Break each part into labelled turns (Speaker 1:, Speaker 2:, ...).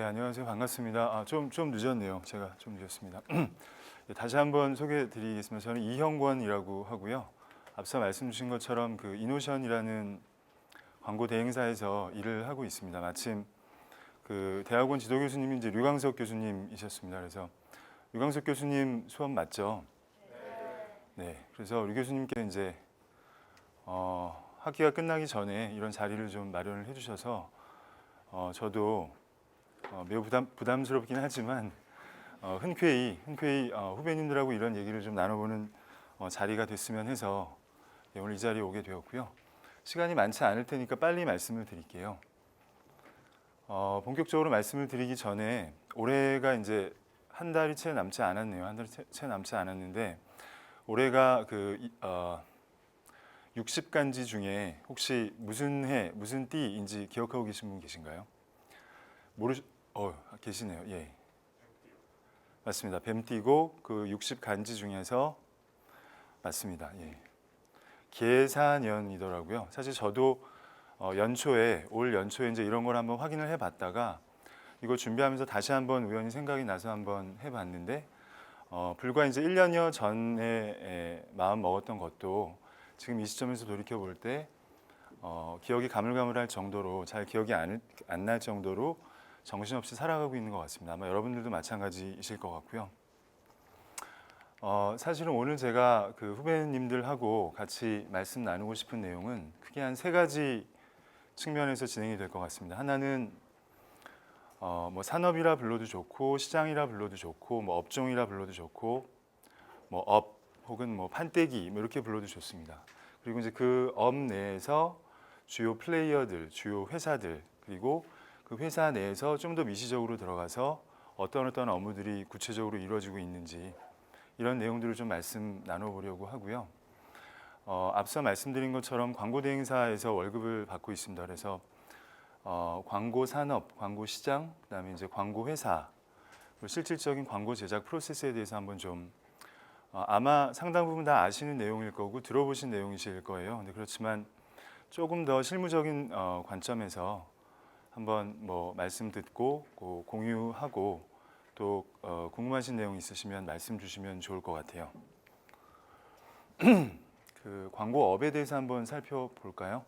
Speaker 1: 안녕하세요. 반갑습니다. 좀 늦었네요. 제가 좀 늦었습니다. 다시 한번 소개해드리겠습니다. 저는 이형권이라고 하고요. 앞서 말씀 주신 것처럼 그 이노션이라는 광고 대행사에서 일을 하고 있습니다. 마침 그 대학원 지도 교수님이 이제 류광석 교수님이셨습니다. 그래서 류광석 교수님 수업 맞죠? 네. 그래서 류 교수님께 이제 학기가 끝나기 전에 이런 자리를 좀 마련을 해주셔서 저도 매우 부담스럽긴 하지만 흔쾌히 후배님들하고 이런 얘기를 좀 나눠보는 자리가 됐으면 해서 오늘 이 자리에 오게 되었고요. 시간이 많지 않을 테니까 빨리 말씀을 드릴게요. 본격적으로 말씀을 드리기 전에 올해가 이제 한 달이 채 남지 않았네요. 한 달이 채 남지 않았는데 올해가 그 60간지 중에 혹시 무슨 해, 무슨 띠인지 기억하고 계신 분 계신가요? 계시네요. 예. 맞습니다. 뱀띠고 그 60간지 중에서 맞습니다. 예. 계사년이더라고요. 사실 저도 올 연초에 이제 이런 걸 한번 확인을 해봤다가 이거 준비하면서 다시 한번 우연히 생각이 나서 한번 해봤는데 불과 이제 1년여 전에 마음 먹었던 것도 지금 이 시점에서 돌이켜 볼 때 기억이 가물가물할 정도로 잘 기억이 안 날 정도로 정신없이 살아가고 있는 것 같습니다. 아마 여러분들도 마찬가지이실 것 같고요. 사실은 오늘 제가 그 후배님들하고 같이 말씀 나누고 싶은 내용은 크게 한 세 가지 측면에서 진행이 될 것 같습니다. 하나는 뭐 산업이라 불러도 좋고 시장이라 불러도 좋고 뭐 업종이라 불러도 좋고 뭐 업 혹은 뭐 판때기 뭐 이렇게 불러도 좋습니다. 그리고 이제 그 업 내에서 주요 플레이어들, 주요 회사들 그리고 그 회사 내에서 좀 더 미시적으로 들어가서 어떤 업무들이 구체적으로 이루어지고 있는지 이런 내용들을 좀 말씀 나눠보려고 하고요. 앞서 말씀드린 것처럼 광고 대행사에서 월급을 받고 있습니다. 그래서 광고 산업, 광고 시장, 그다음에 이제 광고 회사, 그리고 실질적인 광고 제작 프로세스에 대해서 한번 좀 아마 상당 부분 다 아시는 내용일 거고 들어보신 내용이실 거예요. 근데 그렇지만 조금 더 실무적인 관점에서 한번 뭐 말씀 듣고 공유하고 또 궁금하신 내용 있으시면 말씀 주시면 좋을 것 같아요. 그 광고업에 대해서 한번 살펴볼까요?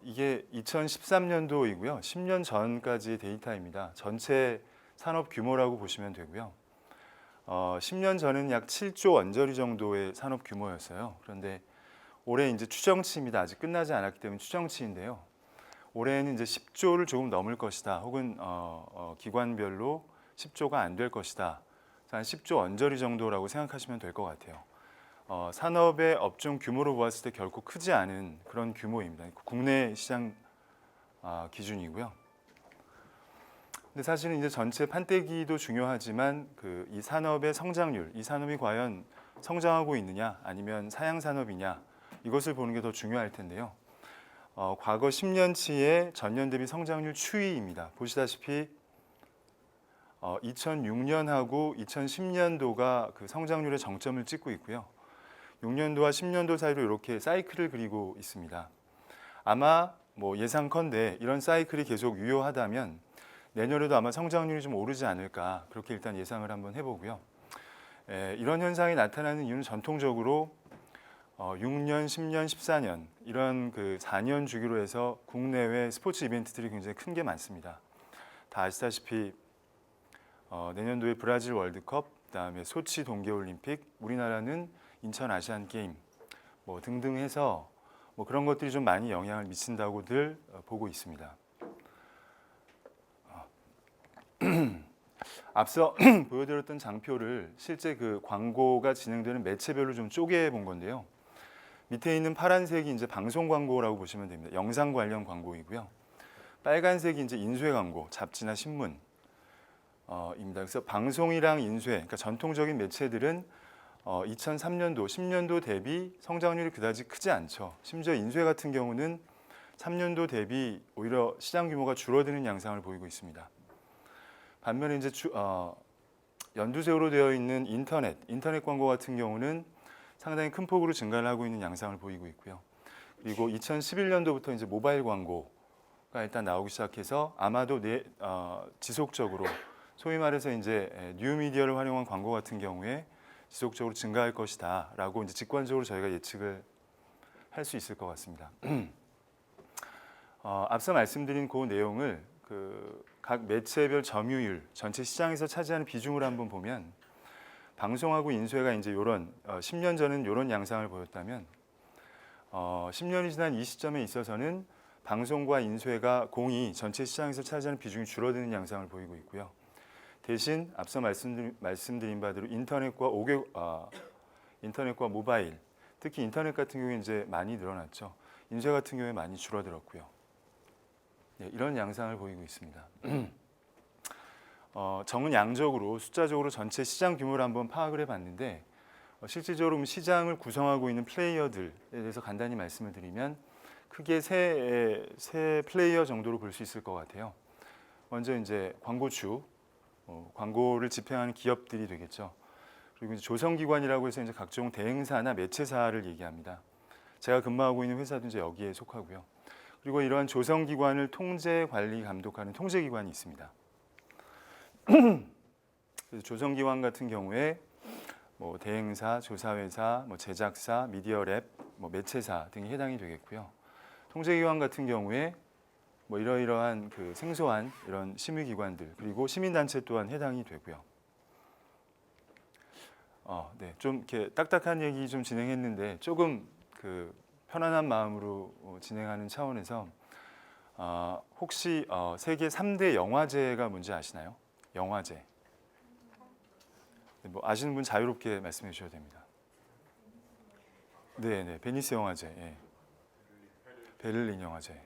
Speaker 1: 이게 2013년도이고요. 10년 전까지의 데이터입니다. 전체 산업 규모라고 보시면 되고요. 10년 전은 약 7조 원저리 정도의 산업 규모였어요. 그런데 올해 이제 추정치입니다. 아직 끝나지 않았기 때문에 추정치인데요. 올해는 이제 10조를 조금 넘을 것이다. 혹은 기관별로 10조가 안 될 것이다. 한 10조 원저리 정도라고 생각하시면 될 것 같아요. 산업의 업종 규모로 보았을 때 결코 크지 않은 그런 규모입니다. 국내 시장 기준이고요. 근데 사실은 이제 전체 판때기도 중요하지만 이 산업의 성장률, 이 산업이 과연 성장하고 있느냐, 아니면 사양 산업이냐 이것을 보는 게 더 중요할 텐데요. 과거 10년치의 전년 대비 성장률 추이입니다. 보시다시피 2006년하고 2010년도가 그 성장률의 정점을 찍고 있고요. 6년도와 10년도 사이로 이렇게 사이클을 그리고 있습니다. 아마 뭐 예상컨대 이런 사이클이 계속 유효하다면 내년에도 아마 성장률이 좀 오르지 않을까 그렇게 일단 예상을 한번 해보고요. 이런 현상이 나타나는 이유는 전통적으로 6년, 10년, 14년 이런 그 4년 주기로 해서 국내외 스포츠 이벤트들이 굉장히 큰 게 많습니다. 다 아시다시피 내년도에 브라질 월드컵, 그다음에 소치 동계올림픽, 우리나라는 인천 아시안 게임 뭐 등등 해서 뭐 그런 것들이 좀 많이 영향을 미친다고들 보고 있습니다. 앞서 보여드렸던 장표를 실제 그 광고가 진행되는 매체별로 좀 쪼개 본 건데요. 밑에 있는 파란색이 이제 방송 광고라고 보시면 됩니다. 영상 관련 광고이고요. 빨간색이 이제 인쇄 광고, 잡지나 신문 입니다. 그래서 방송이랑 인쇄, 그러니까 전통적인 매체들은 2003년도, 10년도 대비 성장률이 그다지 크지 않죠. 심지어 인쇄 같은 경우는 3년도 대비 오히려 시장 규모가 줄어드는 양상을 보이고 있습니다. 반면에 이제 연두색으로 되어 있는 인터넷 광고 같은 경우는 상당히 큰 폭으로 증가를 하고 있는 양상을 보이고 있고요. 그리고 2011년도부터 이제 모바일 광고 일단 나오기 시작해서 아마도 지속적으로 소위 말해서 이제 뉴미디어를 활용한 광고 같은 경우에 지속적으로 증가할 것이다라고 이제 직관적으로 저희가 예측을 할 수 있을 것 같습니다. 앞서 말씀드린 그 내용을 각 매체별 점유율, 전체 시장에서 차지하는 비중을 한번 보면 방송하고 인쇄가 이제 요런 10년 전은 요런 양상을 보였다면 10년이 지난 이 시점에 있어서는 방송과 인쇄가 공이 전체 시장에서 차지하는 비중이 줄어드는 양상을 보이고 있고요. 대신 앞서 말씀드린 바대로 인터넷과 모바일, 특히 인터넷 같은 경우에 이제 많이 늘어났죠. 인쇄 같은 경우에 많이 줄어들었고요. 네, 이런 양상을 보이고 있습니다. 정은 양적으로 숫자적으로 전체 시장 규모를 한번 파악을 해봤는데 실질적으로 시장을 구성하고 있는 플레이어들에 대해서 간단히 말씀을 드리면 크게 세 플레이어 정도로 볼 수 있을 것 같아요. 먼저 이제 광고주, 광고를 집행하는 기업들이 되겠죠. 그리고 이제 조성기관이라고 해서 이제 각종 대행사나 매체사를 얘기합니다. 제가 근무하고 있는 회사도 이제 여기에 속하고요. 그리고 이러한 조성기관을 통제, 관리, 감독하는 통제기관이 있습니다. 그래서 조성기관 같은 경우에 뭐 대행사, 조사회사, 뭐 제작사, 미디어랩, 뭐 매체사 등이 해당이 되겠고요. 통제기관 같은 경우에 뭐 이러이러한 생소한 이런 심의기관들 그리고 시민단체 또한 해당이 되고요. 네, 좀 이렇게 딱딱한 얘기 좀 진행했는데 조금 편안한 마음으로 진행하는 차원에서 혹시 세계 3대 영화제가 뭔지 아시나요? 영화제. 네, 뭐 아시는 분 자유롭게 말씀해 주셔도 됩니다. 네, 베니스 영화제, 예. 베를린 영화제.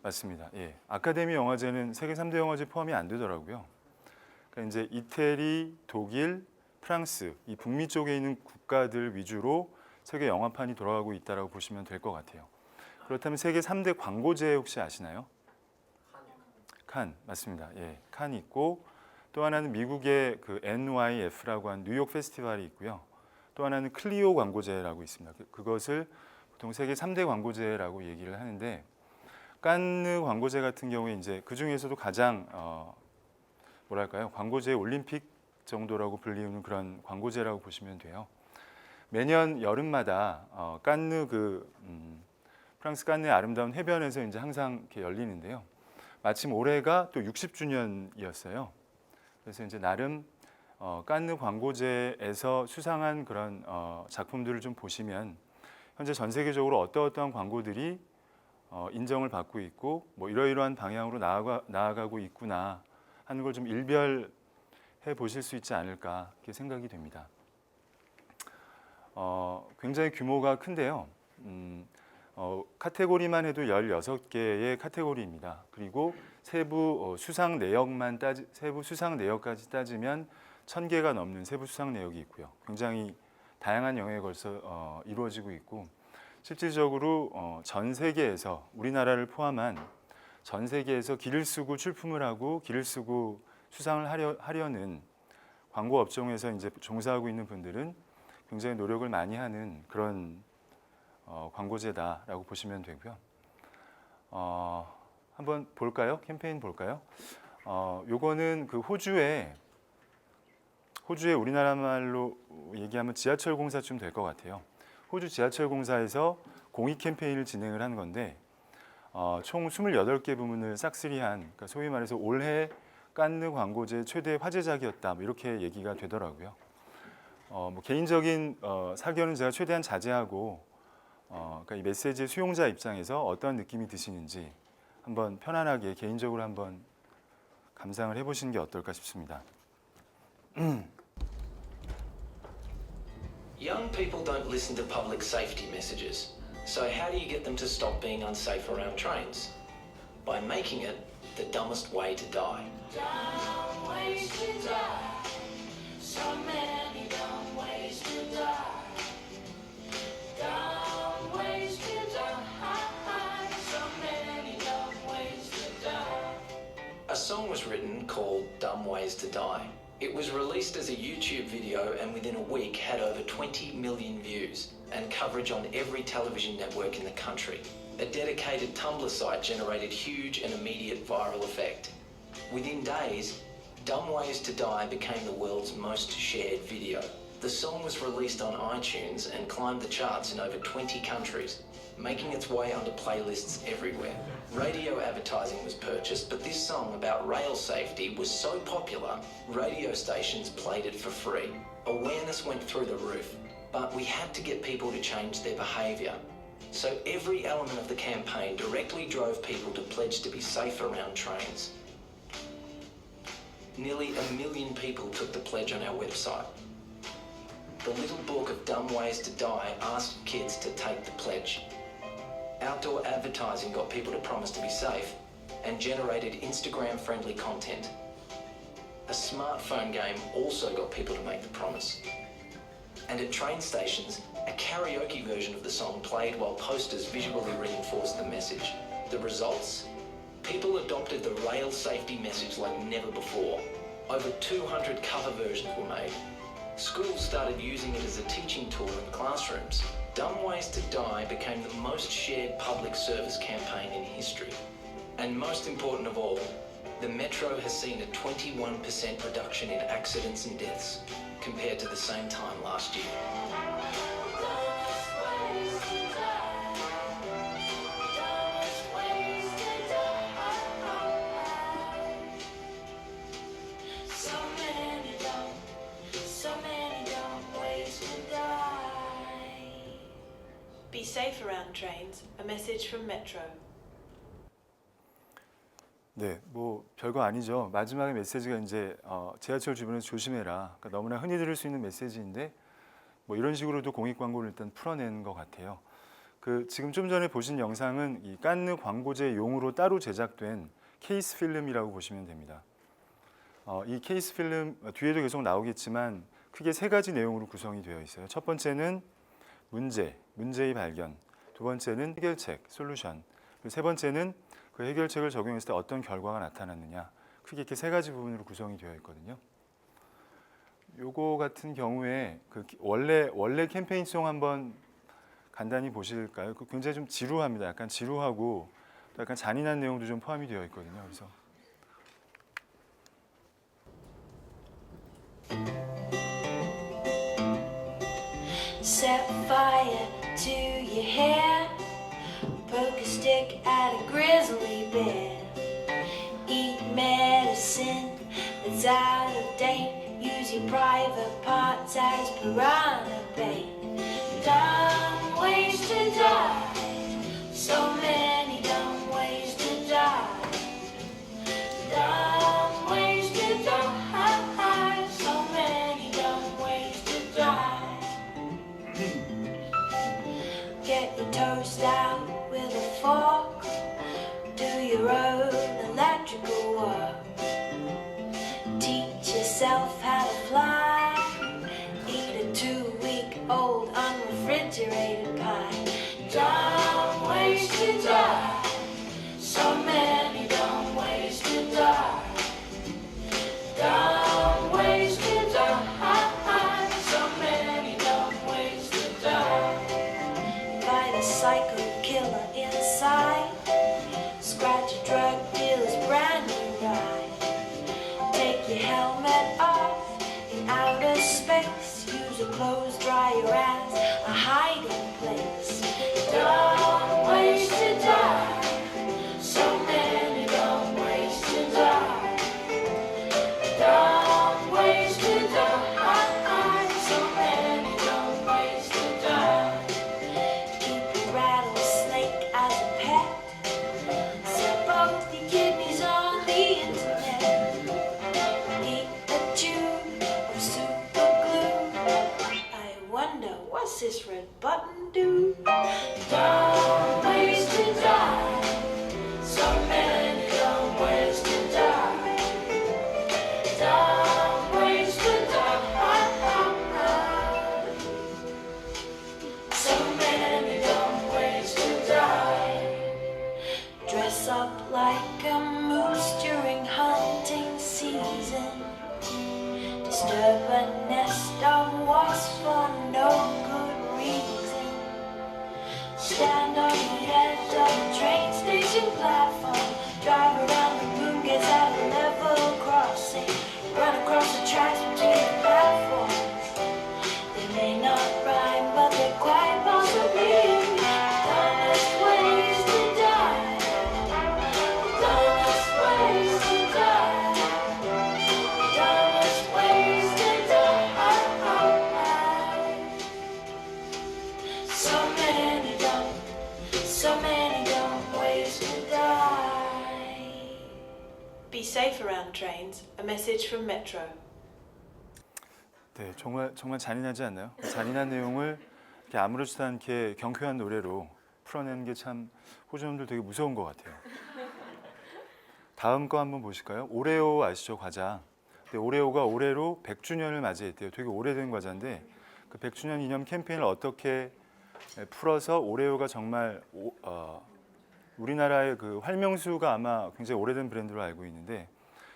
Speaker 1: 맞습니다. 예. 아카데미 영화제는 세계 3대 영화제 포함이 안 되더라고요. 그러니까 이제 이태리, 독일, 프랑스 이 북미 쪽에 있는 국가들 위주로 세계 영화판이 돌아가고 있다라고 보시면 될 것 같아요. 그렇다면 세계 3대 광고제 혹시 아시나요? 칸 맞습니다. 예, 칸이 있고 또 하나는 미국의 NYF라고 하는 뉴욕 페스티벌이 있고요. 또 하나는 클리오 광고제라고 있습니다. 그것을 보통 세계 3대 광고제라고 얘기를 하는데 칸느 광고제 같은 경우에 이제 그 중에서도 가장 뭐랄까요? 광고제 올림픽 정도라고 불리우는 그런 광고제라고 보시면 돼요. 매년 여름마다 칸느 프랑스 칸느의 아름다운 해변에서 이제 항상 이렇게 열리는데요. 마침 올해가 또 60주년이었어요. 그래서 이제 나름 칸느 광고제에서 수상한 그런 작품들을 좀 보시면 현재 전 세계적으로 어떠한 광고들이 인정을 받고 있고 뭐 이러이러한 방향으로 나아가고 있구나 하는 걸 좀 일별해 보실 수 있지 않을까 이렇게 생각이 됩니다. 굉장히 규모가 큰데요. 카테고리만 해도 16개의 카테고리입니다. 그리고 세부 수상 내역까지 따지면 1000개가 넘는 세부 수상 내역이 있고요. 굉장히 다양한 영역에 걸쳐 이루어지고 있고 실질적으로 전 세계에서 우리나라를 포함한 전 세계에서 기를 쓰고 출품을 하고 기를 쓰고 수상을 하려는 광고 업종에서 이제 종사하고 있는 분들은 굉장히 노력을 많이 하는 그런 광고제다라고 보시면 되고요. 한번 볼까요? 캠페인 볼까요? 요거는 호주의 우리나라 말로 얘기하면 지하철 공사쯤 될 것 같아요. 호주 지하철 공사에서 공익 캠페인을 진행을 한 건데 총 28개 부문을 싹쓸이한 그러니까 소위 말해서 올해 칸느 광고제 최대 화제작이었다 뭐 이렇게 얘기가 되더라고요. 뭐 개인적인 사견은 제가 최대한 자제하고 그러니까 이 메시지의 수용자 입장에서 어떤 느낌이 드시는지 한번 편안하게 개인적으로 한번 감상을 해보시는 게 어떨까 싶습니다.
Speaker 2: Young people don't listen to public safety messages. So how do you get them to stop being unsafe around trains? By making it the dumbest way to die. Dumb ways to die. So many dumb ways to die. Dumb ways to die. So many dumb ways to die. A song was written called Dumb Ways to Die. It was released as a YouTube video and within a week had over 20 million views and coverage on every television network in the country. a dedicated Tumblr site generated huge and immediate viral effect. Within days, Dumb Ways to Die became the world's most shared video. The song was released on iTunes and climbed the charts in over 20 countries, making its way onto playlists everywhere. Radio advertising was purchased, but this song about rail safety was so popular, radio stations played it for free. Awareness went through the roof, but we had to get people to change their behaviour. So every element of the campaign directly drove people to pledge to be safe around trains. Nearly 1 million people took the pledge on our website. The little book of Dumb Ways to Die asked kids to take the pledge. Outdoor advertising got people to promise to be safe and generated Instagram-friendly content. A smartphone game also got people to make the promise. And at train stations, a karaoke version of the song played while posters visually reinforced the message. The results? People adopted the rail safety message like never before. Over 200 cover versions were made. Schools started using it as a teaching tool in classrooms. Dumb Ways to Die became the most shared public service campaign in history. And most important of all, the Metro has seen a 21% reduction in accidents and deaths compared to the same time last year.
Speaker 3: Be safe around trains, a message from Metro.
Speaker 1: 네, 뭐 별거 아니죠. 마지막에 메시지가 이제 지하철 주변에서 조심해라. 그러니까 너무나 흔히 들을 수 있는 메시지인데 뭐 이런 식으로도 공익 광고를 일단 풀어낸 것 같아요. 그 지금 좀 전에 보신 영상은 이 깐느 광고제 용으로 따로 제작된 케이스 필름이라고 보시면 됩니다. 이 케이스 필름 뒤에도 계속 나오겠지만 크게 3가지 내용으로 구성이 되어 있어요. 첫 번째는 문제의 발견. 두 번째는 해결책, 솔루션. 그리고 세 번째는 그 해결책을 적용했을 때 어떤 결과가 나타났느냐. 크게 이렇게 3가지 부분으로 구성이 되어 있거든요. 요거 같은 경우에 그 원래 캠페인송 한번 간단히 보실까요? 굉장히 좀 지루합니다. 약간 지루하고 또 약간 잔인한 내용도 좀 포함이 되어 있거든요. 그래서
Speaker 4: Set fire to your hair, poke a stick at a grizzly bear, eat medicine that's out of date, use your private parts as piranha bait. Dumb ways to die, so many dumb ways to die. Dumb ways to die, so many dumb ways to die. Get your toast out with a fork, do your own electrical work, teach yourself how to fly, eat a 2-week-old unrefrigerated pie. Dumb ways to die, so many dumb ways to die. Dumb ways to die, so many dumb ways to die. Fight a psycho killer inside, scratch a drug dealer's brand new ride, take your helmet off in outer space, use a clothes dryer as a hiding place. Dumb ways to die, so many dumb ways to die. Dumb ways to die, so many dumb ways to die. Keep a rattlesnake as a pet, set both your kidneys on the internet. Eat a tube of super glue. I wonder, what's this red button do? Dumb ways to die, so many dumb ways to die. Dumb ways to die, so many dumb ways to die. Dress up like a moose during hunting season, disturb a nest of wasps for no good reason.
Speaker 3: safe around trains, a message from Metro.
Speaker 1: 네, 정말 잔인하지 않나요? 그 잔인한 내용을 이렇게 아무렇지도 않게 경쾌한 노래로 풀어내는 게 참 호주놈들 되게 무서운 것 같아요. 다음 거 한번 보실까요? 오레오 아시죠, 과자? 근데 오레오가 올해로 100주년을 맞이했대요. 되게 오래된 과자인데 그 100주년 기념 캠페인을 어떻게 풀어서 오레오가 정말 우리나라의 그 활명수가 아마 굉장히 오래된 브랜드로 알고 있는데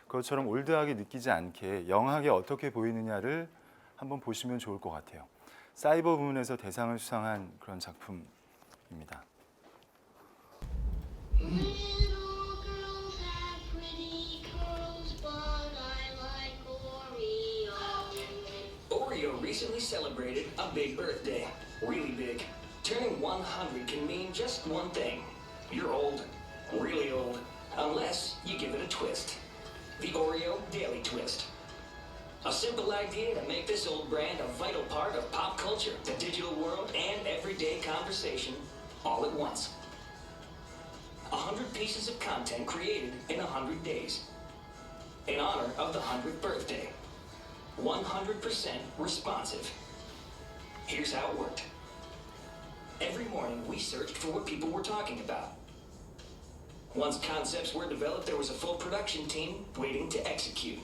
Speaker 1: 그것처럼 올드하게 느끼지 않게 영하게 어떻게 보이느냐를 한번 보시면 좋을 것 같아요. 사이버 부문에서 대상을 수상한 그런 작품입니다.
Speaker 5: Little girls have pretty curls, but I like Oreo.
Speaker 2: Oreo recently celebrated a big birthday. Really big. Turning 100 can mean just one thing. You're old. Really old. Unless you give it a twist. The Oreo Daily Twist. A simple idea to make this old brand a vital part of pop culture, the digital world, and everyday conversation all at once. 100 pieces of content created in 100 days. In honor of the 100th birthday. 100% responsive. Here's how it worked. Every morning we searched for what people were talking about. Once concepts were developed, there was a full production team waiting to execute.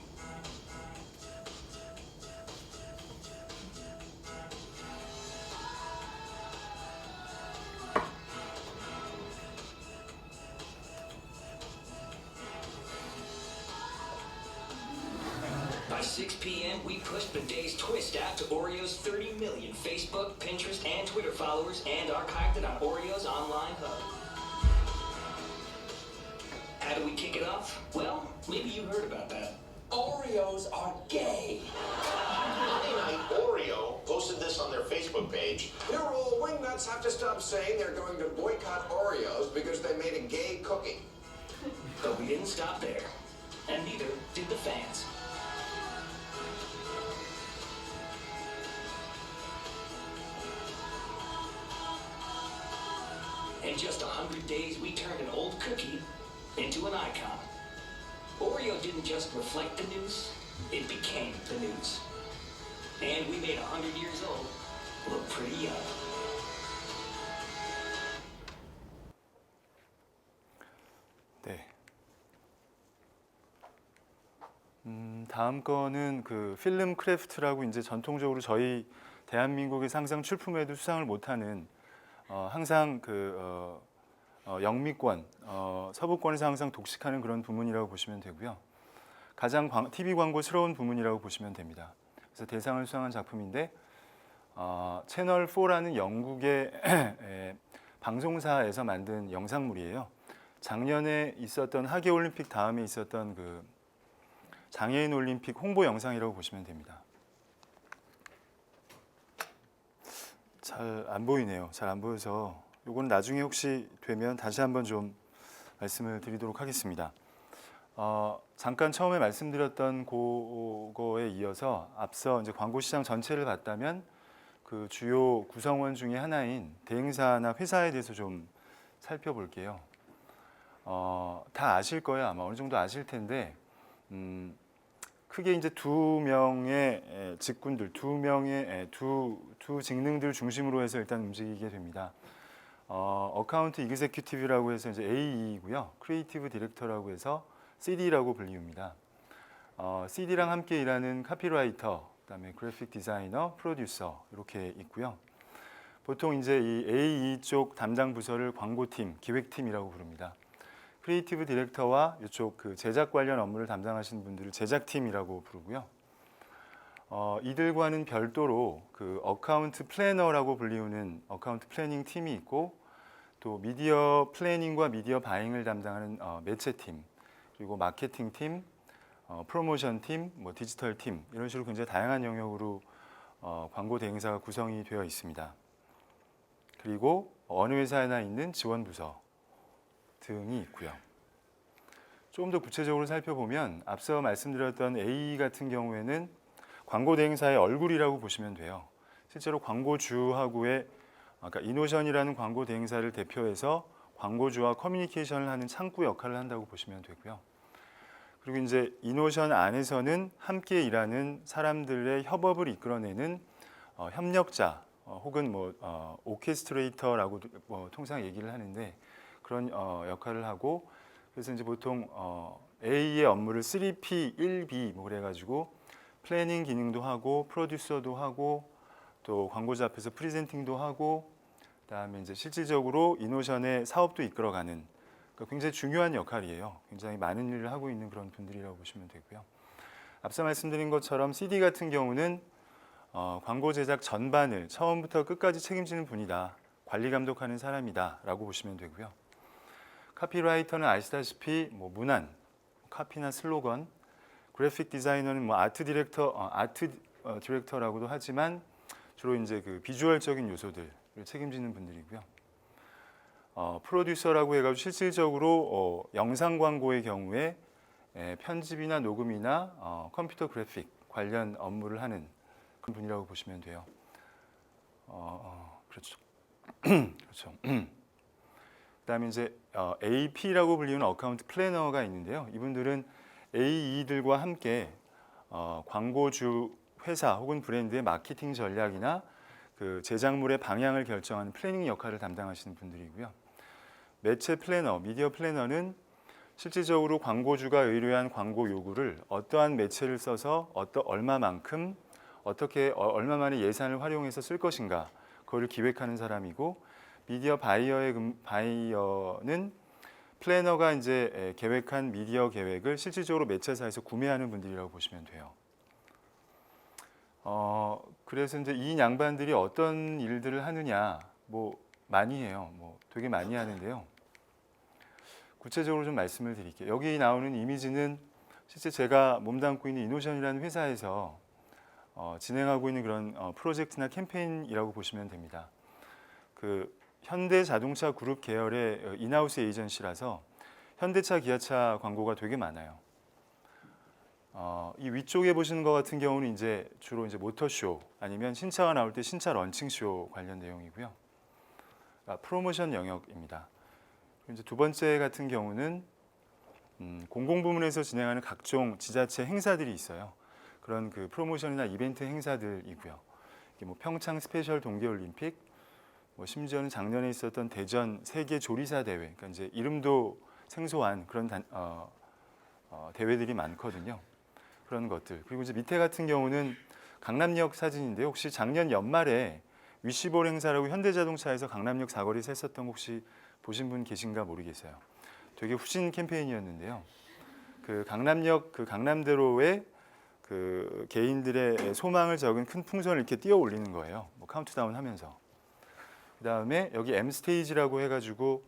Speaker 2: By 6 p.m., we pushed the day's twist out to Oreo's 30 million Facebook, Pinterest, and Twitter followers and archived it on Oreo's online hub. How do we kick it off? Well, maybe you heard about that. Oreos are gay.
Speaker 6: Monday night, Oreo posted this on their Facebook page.
Speaker 7: Your old wingnuts have to stop saying they're going to boycott Oreos because they made a gay cookie.
Speaker 2: But we didn't stop there. And neither did the fans. In just 100 days, we turned an old cookie into an icon. Oreo didn't just reflect the news, it became the news. And we made 100 years old look pretty young.
Speaker 1: 네. 다음 거는 그 필름 크래프트라고 이제 전통적으로 저희 대한민국에서 항상 출품에도 수상을 못하는 항상 그 영미권, 서부권에서 항상 독식하는 그런 부문이라고 보시면 되고요. 가장 TV 광고스러운 부문이라고 보시면 됩니다. 그래서 대상을 수상한 작품인데 채널 4라는 영국의 방송사에서 만든 영상물이에요. 작년에 있었던 하계올림픽 다음에 있었던 그 장애인 올림픽 홍보 영상이라고 보시면 됩니다. 잘 안 보이네요. 잘 안 보여서 이건 나중에 혹시 되면 다시 한번 좀 말씀을 드리도록 하겠습니다. 잠깐 처음에 말씀드렸던 그거에 이어서 앞서 이제 광고 시장 전체를 봤다면 그 주요 구성원 중에 하나인 대행사나 회사에 대해서 좀 살펴볼게요. 다 아실 거예요. 아마 어느 정도 아실 텐데 크게 이제 두 명의 직군들, 두 직능들 중심으로 해서 일단 움직이게 됩니다. 어카운트 이그제큐티브라고 해서 이제 AE이고요. 크리에이티브 디렉터라고 해서 CD라고 불리웁니다. CD랑 함께 일하는 카피라이터, 그다음에 그래픽 디자이너, 프로듀서 이렇게 있고요. 보통 이제 이 AE 쪽 담당 부서를 광고팀, 기획팀이라고 부릅니다. 크리에이티브 디렉터와 이쪽 그 제작 관련 업무를 담당하시는 분들을 제작팀이라고 부르고요. 이들과는 별도로 그 어카운트 플래너라고 불리우는 어카운트 플래닝 팀이 있고 또 미디어 플래닝과 미디어 바잉을 담당하는 매체팀, 그리고 마케팅 팀, 프로모션 팀, 뭐 디지털 팀 이런 식으로 굉장히 다양한 영역으로 광고 대행사가 구성이 되어 있습니다. 그리고 어느 회사에나 있는 지원 부서 등이 있고요. 조금 더 구체적으로 살펴보면 앞서 말씀드렸던 AE 같은 경우에는 광고 대행사의 얼굴이라고 보시면 돼요. 실제로 광고주하고의 아까 이노션이라는 광고 대행사를 대표해서 광고주와 커뮤니케이션을 하는 창구 역할을 한다고 보시면 되고요. 그리고 이제 이노션 안에서는 함께 일하는 사람들의 협업을 이끌어내는 협력자 혹은 오케스트레이터라고 통상 얘기를 하는데 그런 역할을 하고 그래서 이제 보통 A의 업무를 3P, 1B 그래가지고 플래닝 기능도 하고 프로듀서도 하고 또 광고자 앞에서 프리젠팅도 하고 그다음에 이제 실질적으로 이노션의 사업도 이끌어가는 그러니까 굉장히 중요한 역할이에요. 굉장히 많은 일을 하고 있는 그런 분들이라고 보시면 되고요. 앞서 말씀드린 것처럼 CD 같은 경우는 광고 제작 전반을 처음부터 끝까지 책임지는 분이다. 관리 감독하는 사람이다라고 보시면 되고요. 카피라이터는 아시다시피 문안, 카피나 슬로건, 그래픽 디자이너는 아트 디렉터라고도 하지만 주로 이제 그 비주얼적인 요소들을 책임지는 분들이고요. 프로듀서라고 해가지고 실질적으로 영상 광고의 경우에 편집이나 녹음이나 컴퓨터 그래픽 관련 업무를 하는 그런 분이라고 보시면 돼요. 그렇죠. 그렇죠. 그다음에 이제 AP라고 불리는 어카운트 플래너가 있는데요. 이분들은 AE들과 함께 광고주 회사 혹은 브랜드의 마케팅 전략이나 그 제작물의 방향을 결정하는 플래닝 역할을 담당하시는 분들이고요. 매체 플래너, 미디어 플래너는 실질적으로 광고주가 의뢰한 광고 요구를 어떠한 매체를 써서 얼마만큼 어떻게 얼마만의 예산을 활용해서 쓸 것인가 그거를 기획하는 사람이고 미디어 바이어는 플래너가 이제 계획한 미디어 계획을 실질적으로 매체사에서 구매하는 분들이라고 보시면 돼요. 그래서 이제 이 양반들이 어떤 일들을 하느냐, 많이 해요. 되게 많이 하는데요. 구체적으로 좀 말씀을 드릴게요. 여기 나오는 이미지는 실제 제가 몸담고 있는 이노션이라는 회사에서 진행하고 있는 그런 프로젝트나 캠페인이라고 보시면 됩니다. 그 현대자동차 그룹 계열의 인하우스 에이전시라서 현대차, 기아차 광고가 되게 많아요. 이 위쪽에 보시는 것 같은 경우는 이제 주로 이제 모터쇼 아니면 신차가 나올 때 신차 런칭쇼 관련 내용이고요. 프로모션 영역입니다. 이제 두 번째 같은 경우는 공공부문에서 진행하는 각종 지자체 행사들이 있어요. 그런 그 프로모션이나 이벤트 행사들이고요. 이게 평창 스페셜 동계올림픽, 심지어는 작년에 있었던 대전 세계 조리사 대회, 그러니까 이제 이름도 생소한 그런 대회들이 많거든요. 그런 것들. 그리고 이제 밑에 같은 경우는 강남역 사진인데요. 혹시 작년 연말에 위시볼 행사라고 현대자동차에서 강남역 사거리에서 했었던 거 혹시 보신 분 계신가 모르겠어요. 되게 후진 캠페인이었는데요. 그 강남역 그 강남대로에 그 개인들의 소망을 적은 큰 풍선을 이렇게 띄워 올리는 거예요. 카운트다운 하면서. 그다음에 여기 M 스테이지라고 해가지고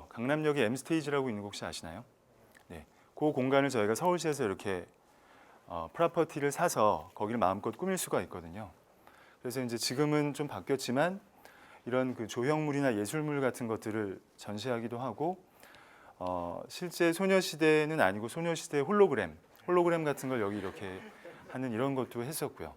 Speaker 1: 강남역에 M 스테이지라고 있는 거 혹시 아시나요? 네, 그 공간을 저희가 서울시에서 이렇게 프로퍼티를 사서 거기를 마음껏 꾸밀 수가 있거든요. 그래서 이제 지금은 좀 바뀌었지만 이런 그 조형물이나 예술물 같은 것들을 전시하기도 하고 실제 소녀시대는 아니고 소녀시대 홀로그램 같은 걸 여기 이렇게 하는 이런 것도 했었고요.